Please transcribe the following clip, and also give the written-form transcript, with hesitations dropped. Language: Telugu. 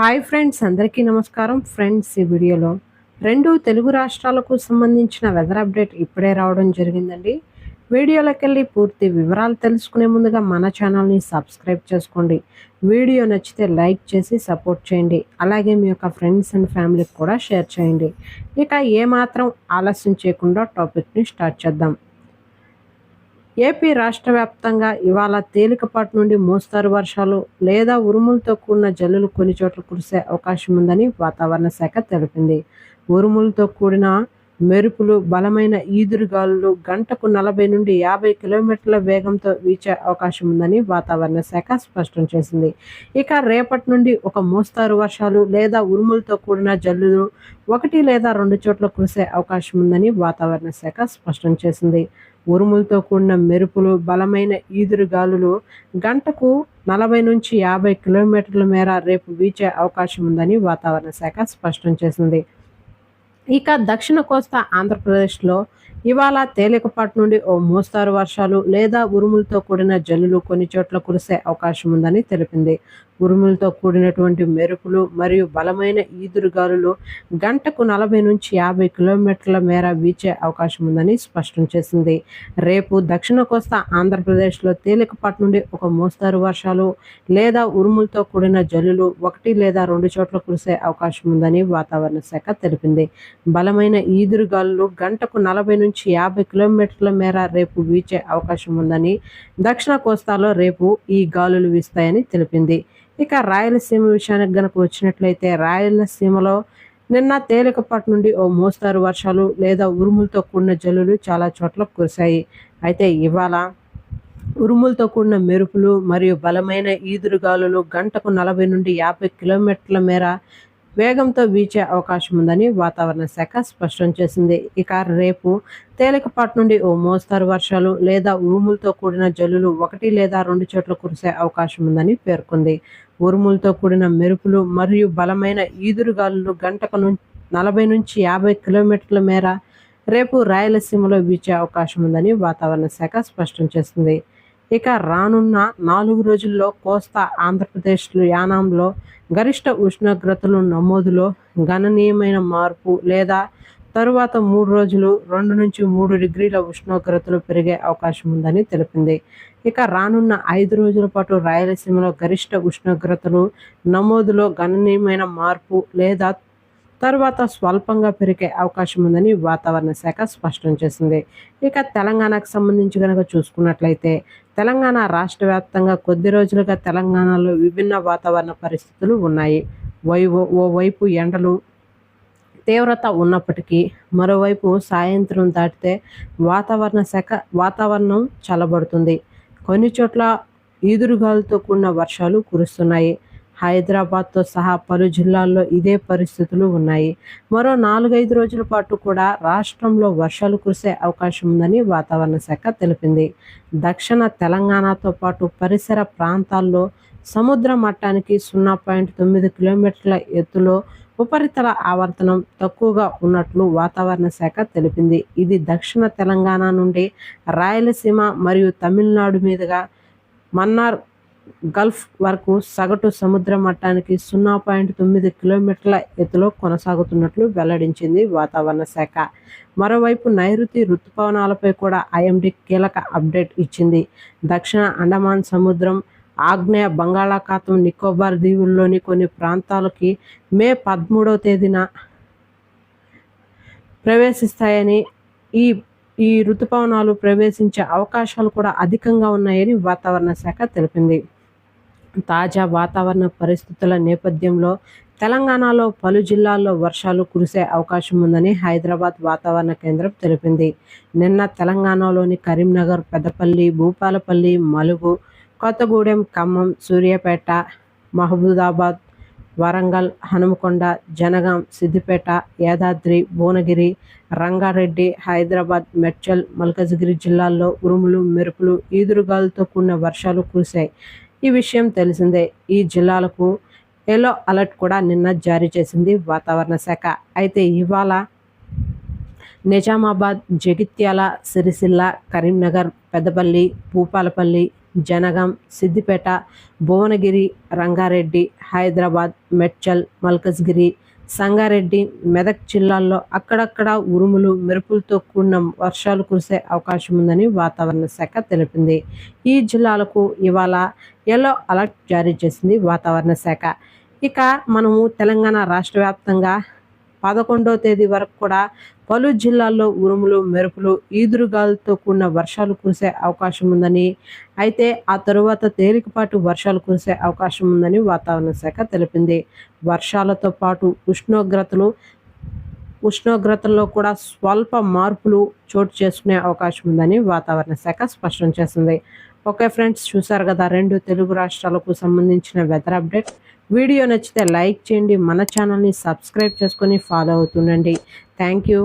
హాయ్ ఫ్రెండ్స్, అందరికీ నమస్కారం. ఫ్రెండ్స్, ఈ వీడియోలో రెండు తెలుగు రాష్ట్రాలకు సంబంధించిన వెదర్ అప్డేట్ ఇప్పుడే రావడం జరిగిందండి. వీడియోలోకి వెళ్ళి పూర్తి వివరాలు తెలుసుకునే ముందుగా మన ఛానల్ని సబ్స్క్రైబ్ చేసుకోండి. వీడియో నచ్చితే లైక్ చేసి సపోర్ట్ చేయండి. అలాగే మీ యొక్క ఫ్రెండ్స్ అండ్ ఫ్యామిలీకి కూడా షేర్ చేయండి. ఇక ఏమాత్రం ఆలస్యం చేయకుండా టాపిక్ని స్టార్ట్ చేద్దాం. ఏపీ రాష్ట్ర వ్యాప్తంగా ఇవాళ తేలికపాటి నుండి మోస్తారు వర్షాలు లేదా ఉరుములతో కూడిన జల్లులు కొన్ని చోట్ల కురిసే అవకాశం ఉందని వాతావరణ శాఖ తెలిపింది. ఉరుములతో కూడిన మెరుపులు, బలమైన ఈదురుగాలులు గంటకు 40 నుండి 50 కిలోమీటర్ల వేగంతో వీచే అవకాశం ఉందని వాతావరణ శాఖ స్పష్టం చేసింది. ఇక రేపటి నుండి ఒక మోస్తారు వర్షాలు లేదా ఉరుములతో కూడిన జల్లులు 1 లేదా 2 చోట్ల కురిసే అవకాశం ఉందని వాతావరణ శాఖ స్పష్టం చేసింది. ఉరుములతో కూడిన మెరుపులు, బలమైన ఈదురుగాలులు గంటకు 40 నుంచి 50 కిలోమీటర్ల మేర రేపు వీచే అవకాశం ఉందని వాతావరణ శాఖ స్పష్టం చేసింది. ఇక దక్షిణ కోస్తా ఆంధ్రప్రదేశ్లో ఇవాళ తేలికపాటి నుండి ఓ మోస్తారు వర్షాలు లేదా ఉరుములతో కూడిన జల్లులు కొన్ని చోట్ల కురిసే అవకాశం ఉందని తెలిపింది. ఉరుములతో కూడినటువంటి మెరుపులు మరియు బలమైన ఈదురుగాలులు గంటకు 40 నుంచి 50 కిలోమీటర్ల మేర వీచే అవకాశం ఉందని స్పష్టం చేసింది. రేపు దక్షిణ కోస్తా ఆంధ్రప్రదేశ్లో తేలికపాటి నుండి ఒక మోస్తారు వర్షాలు లేదా ఉరుములతో కూడిన జల్లులు 1 లేదా 2 చోట్ల కురిసే అవకాశం ఉందని వాతావరణ శాఖ తెలిపింది. బలమైన ఈదురుగాలులు గంటకు 40 నుంచి 50 కిలోమీటర్ల మేర రేపు వీచే అవకాశం ఉందని, దక్షిణ కోస్తాలో రేపు ఈ గాలులు వీస్తాయని తెలిపింది. ఇక రాయలసీమ విషయానికి గనక వచ్చినట్లయితే రాయలసీమలో నిన్న తేలికపాటి నుండి ఓ మోస్తారు వర్షాలు లేదా ఉరుములతో కూడిన జల్లులు చాలా చోట్ల కురిశాయి. అయితే ఇవాళ ఉరుములతో కూడిన మెరుపులు మరియు బలమైన ఈదురుగాలులు గంటకు 40 నుండి 50 కిలోమీటర్ల మేర వేగంతో వీచే అవకాశం ఉందని వాతావరణ శాఖ స్పష్టం చేసింది. ఇక రేపు తేలికపాటి నుండి ఓ మోస్తారు వర్షాలు లేదా ఉరుములతో కూడిన జల్లులు 1 లేదా 2 చోట్ల కురిసే అవకాశం ఉందని పేర్కొంది. ఉరుములతో కూడిన మెరుపులు మరియు బలమైన ఈదురుగాలులు గంటకు 40 నుంచి 50 కిలోమీటర్ల మేర రేపు రాయలసీమలో వీచే అవకాశం ఉందని వాతావరణ శాఖ స్పష్టం చేసింది. ఇక రానున్న 4 రోజుల్లో కోస్తా ఆంధ్రప్రదేశ్ యానాంలో గరిష్ట ఉష్ణోగ్రతలు నమోదులో గణనీయమైన మార్పు లేదా తరువాత 3 రోజులు 2 నుంచి 3 డిగ్రీల ఉష్ణోగ్రతలు పెరిగే అవకాశం ఉందని తెలిపింది. ఇక రానున్న 5 రోజుల పాటు రాయలసీమలో గరిష్ట ఉష్ణోగ్రతలు నమోదులో గణనీయమైన మార్పు లేదా తరువాత స్వల్పంగా పెరిగే అవకాశం ఉందని వాతావరణ శాఖ స్పష్టం చేసింది. ఇక తెలంగాణకు సంబంధించి కనుక చూసుకున్నట్లయితే తెలంగాణ రాష్ట్ర వ్యాప్తంగా కొద్ది రోజులుగా తెలంగాణలో విభిన్న వాతావరణ పరిస్థితులు ఉన్నాయి. ఓవైపు ఎండలు తీవ్రత ఉన్నప్పటికీ మరోవైపు సాయంత్రం దాటితే వాతావరణం చల్లబడుతుంది. కొన్ని చోట్ల ఈదురుగాలులతో కూడిన వర్షాలు కురుస్తున్నాయి. హైదరాబాద్తో సహా పలు జిల్లాల్లో ఇదే పరిస్థితులు ఉన్నాయి. మరో 4-5 రోజుల పాటు కూడా రాష్ట్రంలో వర్షాలు కురిసే అవకాశం ఉందని వాతావరణ శాఖ తెలిపింది. దక్షిణ తెలంగాణతో పాటు పరిసర ప్రాంతాల్లో సముద్ర మట్టానికి 0.9 కిలోమీటర్ల ఎత్తులో ఉపరితల ఆవర్తనం తక్కువగా ఉన్నట్లు వాతావరణ శాఖ తెలిపింది. ఇది దక్షిణ తెలంగాణ నుండి రాయలసీమ మరియు తమిళనాడు మీదుగా మన్నార్ గల్ఫ్ వరకు సగటు సముద్ర మట్టానికి 0.9 కిలోమీటర్ల ఎత్తులో కొనసాగుతున్నట్లు వెల్లడించింది వాతావరణ శాఖ. మరోవైపు నైరుతి రుతుపవనాలపై కూడా ఐఎండీ కీలక అప్డేట్ ఇచ్చింది. దక్షిణ అండమాన్ సముద్రం, ఆగ్నేయ బంగాళాఖాతం, నికోబార్ దీవుల్లోని కొన్ని ప్రాంతాలకి మే 13వ తేదీన ప్రవేశిస్తాయని, ఈ రుతుపవనాలు ప్రవేశించే అవకాశాలు కూడా అధికంగా ఉన్నాయని వాతావరణ శాఖ తెలిపింది. తాజా వాతావరణ పరిస్థితుల నేపథ్యంలో తెలంగాణలో పలు జిల్లాల్లో వర్షాలు కురిసే అవకాశం ఉందని హైదరాబాద్ వాతావరణ కేంద్రం తెలిపింది. నిన్న తెలంగాణలోని కరీంనగర్, పెద్దపల్లి, భూపాలపల్లి, మలుగు, కొత్తగూడెం, ఖమ్మం, సూర్యాపేట, మహబూబాబాద్, వరంగల్, హనుమకొండ, జనగాం, సిద్దిపేట, యాదాద్రి, భువనగిరి, రంగారెడ్డి, హైదరాబాద్, మేడ్చల్, మల్కాజ్గిరి జిల్లాల్లో ఉరుములు, మెరుపులు, ఈదురుగాలులతో కూడిన వర్షాలు కురిశాయి. ఈ విషయం తెలిసిందే. ఈ జిల్లాలకు ఎల్లో అలర్ట్ కూడా నిన్న జారీ చేసింది వాతావరణ శాఖ. అయితే ఇవాళ నిజామాబాద్, జగిత్యాల, సిరిసిల్ల, కరీంనగర్, పెద్దపల్లి, భూపాలపల్లి, జనగాం, సిద్దిపేట, భువనగిరి, రంగారెడ్డి, హైదరాబాద్, మేడ్చల్, మల్కజ్గిరి, సంగారెడ్డి, మెదక్ జిల్లాల్లో అక్కడక్కడ ఉరుములు, మెరుపులతో కూడిన వర్షాలు కురిసే అవకాశం ఉందని వాతావరణ శాఖ తెలిపింది. ఈ జిల్లాలకు ఇవాళ యెల్లో అలర్ట్ జారీ చేసింది వాతావరణ శాఖ. ఇక మనము తెలంగాణ రాష్ట్ర వ్యాప్తంగా 11వ తేదీ వరకు కూడా పలు జిల్లాల్లో ఉరుములు, మెరుపులు, ఈదురుగాలులతో కూడిన వర్షాలు కురిసే అవకాశం ఉందని, అయితే ఆ తరువాత తేలికపాటి వర్షాలు కురిసే అవకాశం ఉందని వాతావరణ శాఖ తెలిపింది. వర్షాలతో పాటు ఉష్ణోగ్రతల్లో కూడా స్వల్ప మార్పులు చోటు చేసుకునే అవకాశం ఉందని వాతావరణ శాఖ స్పష్టం చేసింది. ఓకే ఫ్రెండ్స్, చూసారు కదా 2 తెలుగు రాష్ట్రాలకు సంబంధించిన వెదర్ అప్డేట్. వీడియో నచ్చితే లైక్ చేయండి, మన ఛానల్ని సబ్స్క్రైబ్ చేసుకొని ఫాలో అవుతుండండి. Thank you.